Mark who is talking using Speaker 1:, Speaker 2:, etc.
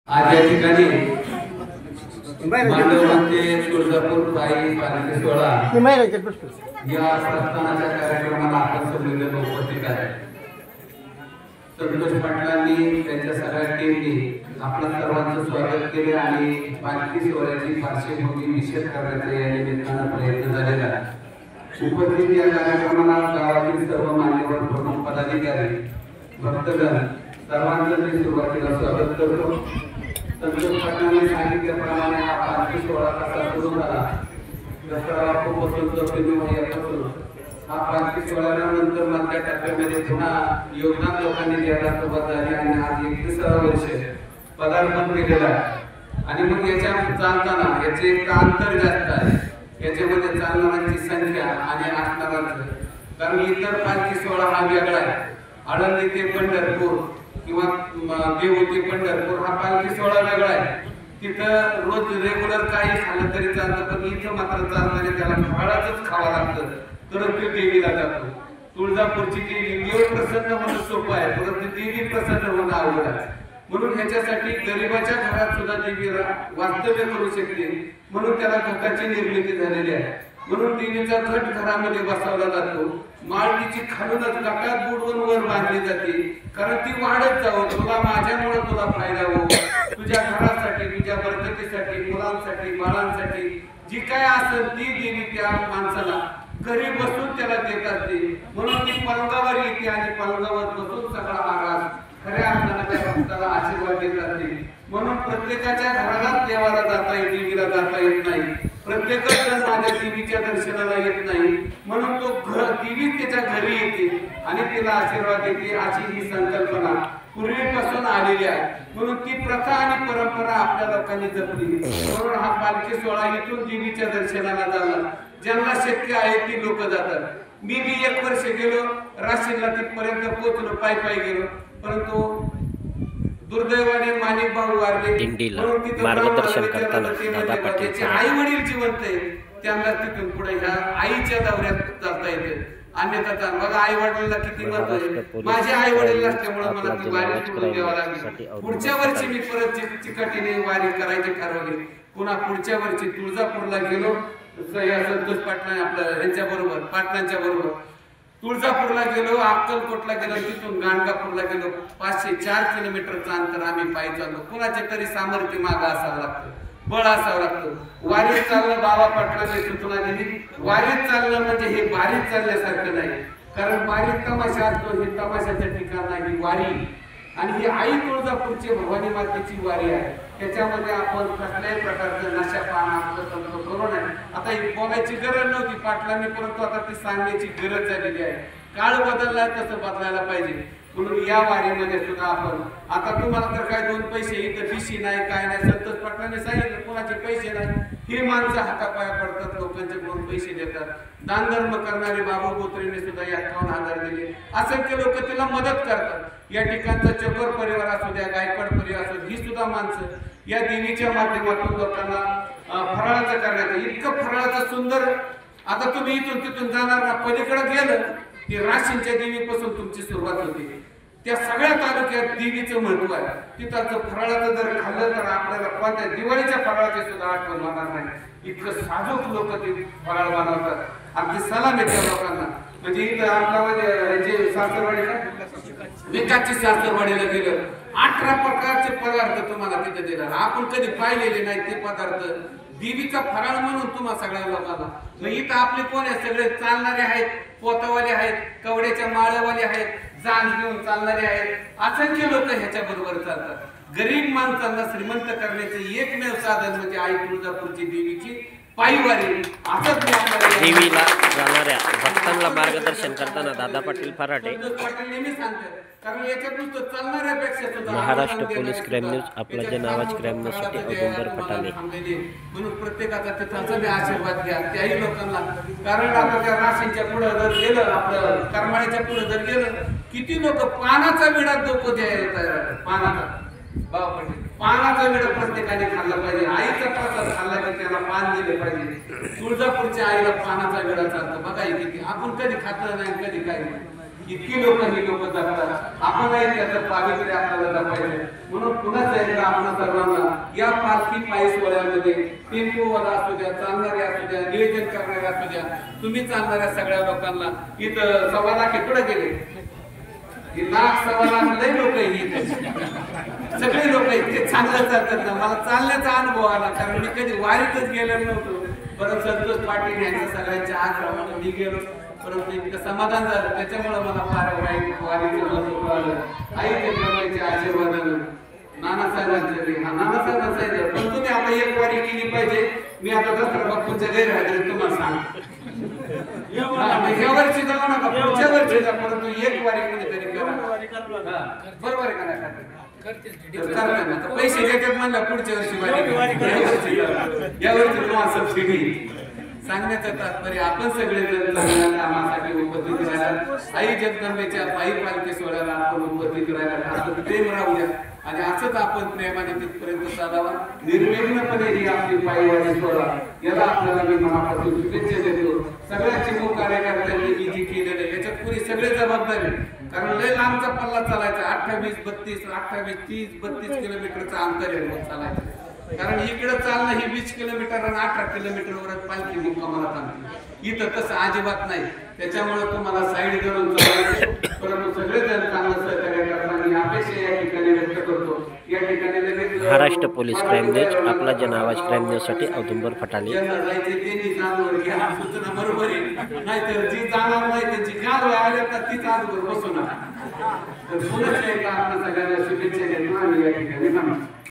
Speaker 1: आज या ठिकाणी मांडवमध्ये तुळजापूर पायी पालखी सोहळा या प्रस्थानाच्या कार्यक्रमाला आपण सगळेजण उपस्थित आहे। संतोष पाटलांनी त्यांच्या सगळ्या टीमनी आपल्या सर्वांचं स्वागत केले आणि पालखी सोहळ्याची पार्श्वभूमी निश्चित करण्याचा या निमित्तानं प्रयत्न झालेला आहे। उपस्थित या कार्यक्रमाला गावातील सर्व मान्यवर प्रमुख पदाधिकारी भक्तगण सर्वांचं मी सुरुवातीला स्वागत करतो। संतोष पाटलांनी सांगितल्याप्रमाणे हा पालखी सोहळा कसा सुरू झाला हा पालखी सोहळ्यानंतर मधल्या टप्प्यामध्ये पुन्हा योगदान लोकांनी द्यायला सुरुवात झाली आणि आज 31 वर्ष पदार्पण केलेलं आहे। आणि मग याच्या चालताना याचे एक अंतर जास्त आहे, याच्यामध्ये चालणाऱ्यांची संख्या आणि असणाऱ्यांचं, कारण इतर पालखी सोहळा हा वेगळा आहे। आळंदी ते पंढरपूर किंवा देहू ते पंढरपूर हा पालखी सोहळा वेगळा आहे। तिथं रोज रेग्युलर काही खाल्लं तरी चालतं, पण इथं मात्र चालणारे त्याला फळाचंच खावं लागतं तरच ते देवीला जातो। तुळजापूरची देवी देव प्रसन्न होणं सोपं आहे, परंतु देवी प्रसन्न होणं अवघड आहे। म्हणून ह्याच्यासाठी गरिबाच्या घरात सुद्धा देवी वास्तव्य करू शकते, म्हणून त्याला घटाची निर्मिती झालेली आहे। म्हणून देवीचा घट घरामध्ये बसवला जातो। माळतीची खालूनच घटात बुडवून वर बांधली जाते, कारण ती वाढत जावं, तुला माझ्यामुळे तुला फायदा हो, तुझ्या घरासाठी, तुझ्या बरकतीसाठी, मुलांसाठी, बाळांसाठी जी काय असेल ती देवी त्या माणसाला घरी बसून त्याला देत असते। म्हणून ती पलंगावर येते आणि पलंगावर बसून सगळा महाराज खऱ्या अर्थाने त्या भक्ताला आशीर्वाद देत असते। म्हणून प्रत्येकाच्या घराला देवाला जाता येते, देवीला जाता येत नाही, प्रत्येकच जण माझ्या देवीच्या दर्शनाला येत नाही, म्हणून तो देवी त्याच्या घरी येते आणि तिला आशीर्वाद देते, अशी ही संकल्पना पूर्वीपासून आलेली आहे। म्हणून ती प्रथा आणि परंपरा आपल्या लोकांनी जपली। म्हणून हा पालखी सोहळा इथून देवीच्या दर्शनाला झाला, ज्यांना शक्य आहे ती लोक जातात। मी 1 वर्ष गेलो राशीला, तिथपर्यंत पोहोचलो, पायी गेलो, परंतु दुर्दैवाने माणिक भाऊ वारले,
Speaker 2: मार्गदर्शन करताना दादा पाटील
Speaker 1: आई वडील जिवंत आहे, त्यांना तिथून पुढे ह्या आईच्या दौऱ्यात जाता येते, अन्यथा बघा आई वडिलांना किती महत्व आहे। माझे आई वडील नसल्यामुळे मला ती वारी सोडून द्यावी लागली। पुढच्या वर्षी मी परत चिकाटीने वारी करायची ठरवली। पुन्हा पुढच्या वर्षी तुळजापूरला गेलो, संतोष पाटला आपल्या यांच्या बरोबर, पाटलांच्या बरोबर तुळजापूरला गेलो, अक्कलकोटला गेलो, तिथून गाणगापूरला गेलो। 504 किलोमीटरचं अंतर आम्ही पायी चाललो। कुणाचे तरी सामर्थ्य मागं असावं लागतं, बळ असावं लागतं। वारीत चाललं, बाबा पाटलांनी सूचना दिली, वारीत चाललं म्हणजे हे बारीत चालल्यासारखं नाही, कारण बारीत तमाशा असतो, हे तमाशाचं ठिकाण नाही, वारी। आणि ही आई तुळजापूरची भवानी मातेची वारी आहे, त्याच्यामध्ये आपण कसल्याही प्रकारचं नशा पान करू नये। आता ही बोलायची गरज नव्हती पाटलांनी, परंतु आता ती सांगण्याची गरज झालेली आहे। काळ बदललाय तसं बदलायला पाहिजे। म्हणून या वारीमध्ये सुद्धा आपण आता तुम्हाला तर काय 2 पैसे इथं दिशी नाही, काय नाही, संतोष पाटलांनी सांगितलं कोणाचे पैसे नाही, हे माणसं हातापाया पडतात, लोकांचे 2 पैसे देतात। दानधर्म करणारे बाबू बोत्रेंनी सुद्धा 51,000 दिले, असंख्य लोक तिला मदत करतात। या ठिकाणचा चकोर परिवार असू द्या, गायकवाड परिवार असू, ही सुद्धा माणसं या देवीच्या माध्यमातून लोकांना फराळाचं करण्याचं, इतकं फराळाचं सुंदर। आता तुम्ही इथून तिथून जाणार ना, पलीकडे गेलं की राशींच्या देवीपासून तुमची सुरुवात होते, त्या सगळ्या तालुक्यात देवीचं महत्व आहे। तिथं फराळाचं जर खाल्लं तर आपल्याला कोणत्या दिवाळीच्या फराळाची सुद्धा आठवण होणार नाही, इतकं साजूक लोक ते फराळ बनवतात। अगदी सलाम आहे त्या लोकांना। म्हणजे इथं आपला जे सासरवाडी विकासची सासरवाडीला गेलं, 18 प्रकारचे पदार्थ तुम्हाला तिथे देणार, आपण कधी पाहिलेले नाही ते पदार्थ, देवीचा फराळ म्हणून तुम्हा सगळ्या लोकांना। मग इथं आपले कोण आहे, सगळे चालणारे आहेत, पोतवाले आहेत, कवड्याच्या माळवाले आहेत, जाण घेऊन चालणारे आहेत, असंख्य लोक ह्याच्या बरोबर चालतात। गरीब माणसांना श्रीमंत करण्याचे एकमेव साधन म्हणजे आई तुळजापूरची देवीची पायीवारी। असंच
Speaker 2: देवीला जाणाऱ्या भक्तांना मार्गदर्शन करताना दादा पाटील फराटे,
Speaker 1: नेहमी सांगतात, कारण याच्यात नुसतं चालणाऱ्यापेक्षा सुद्धा
Speaker 2: महाराष्ट्र पोलीस क्राईम न्यूज, आपल्या जे नावाची क्राईम न्यूजसाठी औदुंबर फटाले।
Speaker 1: म्हणून प्रत्येकाचा तिथाचा बी आशीर्वाद घ्या त्याही लोकांना, कारण आता त्या राशींच्या पुढे जर गेलं, आपलं करमाळ्याच्या पुढे जर गेलं, किती लोक पानाचा विडा डोकं द्यायला तयार आहे। पानाचा पानाचा विडा प्रत्येकाने खाल्ला पाहिजे। आईचा प्रसाद खाल्ला की त्याला पान दिले पाहिजे। तुळजापूरच्या आईला पानाचा विडा चालतो, बघा किती, आपण कधी खात नाही, कधी काही नाही। इतकी लोक ही लोक जगतात. आपणही त्याचं पावित्र्य आपल्याला जपायचं. म्हणून पुन्हा एकदा आपण सर्वांना या पालखी पायी सोहळ्यामध्ये टेम्पोवाला असू द्या, चालणारे असू द्या, नियोजन करणारे असू द्या, तुम्ही चालणाऱ्या सगळ्या लोकांना इथं 1.25 लाख पुढे गेले. 1.25 लाख लई लोक सगळे लोक इतके चांगलं चालतात ना. मला चालण्याचा अनुभव आला, कारण मी कधी वारीतच गेलेलो नव्हतो. परत संतोष पाटील यांच्या सगळ्यांच्या आग्रहाने मी गेलो, परंतु इतकं समाधान झालं. त्याच्यामुळे मला फार वारीचं महत्त्व आलं. आई ते आशीर्वादानं नानासाहेबांचे नानासाहेबांचं पण तुम्ही आता एक वारी केली पाहिजे. मी आता दसरा बाप्पूंच्या गैरहजेरीत तुम्हाला सांगतो. ह्या वर्षी जाऊ नका, पुढच्या वर्षी जा, परंतु एक वारी कोणीतरी करा. बरोबर आहे का? पैसे देतात म्हणलं पुढच्या वर्षी वारी, या वर्षी तुम्हाला सबसिडी. सांगण्याचं तात्पर्य आपण सगळे जण चांगल्या कामासाठी उपस्थित राहिला. आई जगदंबेच्या पायी पालखी सोहळ्याला आपण उपस्थित राहिला. असं प्रेम राहू द्या आणि असंच आपण प्रेमाने तिथपर्यंत चालावा. निर्विघ्नपणे ही आपली पायी वारी सोहळा याला आपल्याला मी मनापासून शुभेच्छा देतो. सगळ्या चिमू कार्यकर्त्यांनी ही जी केलेलं याच्यात पुरी सगळे जबाबदारी, कारण लय लांबचा पल्ला चालायचा. 28, 32, 28, 30, 32 किलोमीटरचं अंतर आहे चालायचं. कारण इकडे चालणं ही 20 किलोमीटर आणि 18 किलोमीटरवर पालखी मुक्कामाला थांबते. इथं तसं अजिबात नाही. त्याच्यामुळे तुम्हाला साईड करून चालायचं. परंतु सगळेजण चांगलं सहकार्य करताना अपेक्षा या ठिकाणी व्यक्त करतो. या ठिकाणी
Speaker 2: महाराष्ट्र पोलीस क्राईम न्यूज, आपला जनआवाज क्राईम न्यूज साठी औदुंबर फटाले.
Speaker 1: जायचे त्यांनी जाणवर घ्या, सूचना बरोबर आहे. नाहीतर जी जाणार नाही त्यांची गाव आल्या तर ती जाणवर बसू नका. तर पुन्हा एकदा आपण सगळ्यांना शुभेच्छा देतो आणि या ठिकाणी